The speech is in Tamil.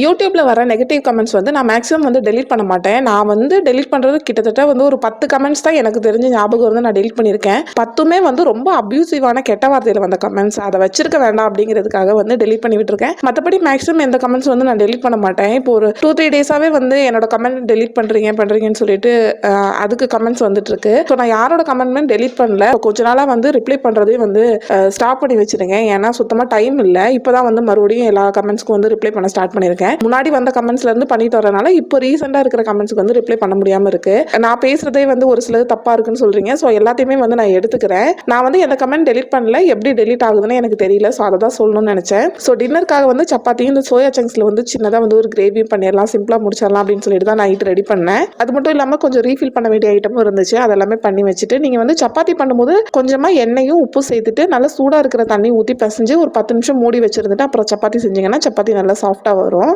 யூடியூப்ல வர நெகட்டிவ் கமெண்ட்ஸ் வந்து நான் மேக்ஸிமம் வந்து டெலீட் பண்ண மாட்டேன். நான் வந்து டெலீட் பண்றது கிட்டத்தட்ட வந்து ஒரு 10 கமெண்ட்ஸ் தான் எனக்கு தெரிஞ்ச ஞாபகம் வந்து நான் டெலீட் பண்ணியிருக்கேன். 10மே வந்து ரொம்ப அப்யூசிவான கெட்ட வார்த்தையில வந்த கமெண்ட்ஸ். அத வச்சிருக்க வேண்டாம் அப்படிங்கிறதுக்காக வந்து டெலீட் பண்ணி விட்டுருக்கேன். மத்தபடி மேக்ஸிமம் எந்த கமெண்ட்ஸ் வந்து நான் டெலீட் பண்ண மாட்டேன். இப்போ ஒரு 2, 3 டேஸாவே வந்து என்னோட கமெண்ட் டெலீட் பண்றீங்கன்னு சொல்லிட்டு அதுக்கு கமெண்ட்ஸ் வந்துட்டு இருக்கு. ஸோ நான் யாரோட கமெண்ட்மே டெலீட் பண்ணல. கொஞ்ச நாளா வந்து ரிப்ளை பண்றதே வந்து ஸ்டாப் பண்ணி வச்சிருக்கேன். ஏன்னா சுத்தமா டைம் இல்ல. இப்பதான் வந்து மறுபடியும் எல்லா கமெண்ட்ஸ்க்கும் வந்து ரிப்ளை பண்ண ஸ்டார்ட் பண்ணியிருக்கேன். முன்னாடி வந்த கமெண்ட்ஸ்ல இருந்து பண்ணிட்டு வரனால இப்போ ரீசெண்டா இருக்கிற கமெண்ட்ஸ்க்கு வந்து ரிப்ளை பண்ண முடியாம இருக்கு. நான் பேசுறதே வந்து ஒரு சிலது தப்பா இருக்குன்னு சொல்றீங்க. ஸோ எல்லாத்தையுமே வந்து நான் எடுத்துக்கிறேன். நான் வந்து எந்த கமெண்ட் டெலீட் பண்ணல. எப்படி டெலீட் ஆகுதுன்னு எனக்கு தெரியல. ஸோ அதை தான் சொல்லணும்னு நினைச்சேன். ஸோ டின்னருக்காக வந்து சப்பாத்தியும் இந்த சோயா சங்க்ஸ்ல வந்து சின்னதாக வந்து ஒரு கிரேவி பண்ணிடலாம், சிம்பிளா முடிச்சிடலாம் அப்படின்னு சொல்லிட்டு தான் நைட் ரெடி பண்ணேன். அது மட்டும் இல்லாமல் கொஞ்சம் ரீஃபில் பண்ண வேண்டிய ஐட்டமும் இருந்துச்சு. அதெல்லாமே பண்ணி வச்சுட்டு நீங்க வந்து சப்பாத்தி பண்ணும்போது கொஞ்சமா எண்ணெயும் உப்பு சேர்த்துட்டு நல்லா சூடா இருக்கிற தண்ணி ஊற்றி பிசைஞ்சு ஒரு 10 நிமிஷம் மூடி வச்சிருந்துட்டு அப்புறம் சப்பாத்தி செஞ்சீங்கன்னா சப்பாத்தி நல்லா சாஃப்டா வரும்.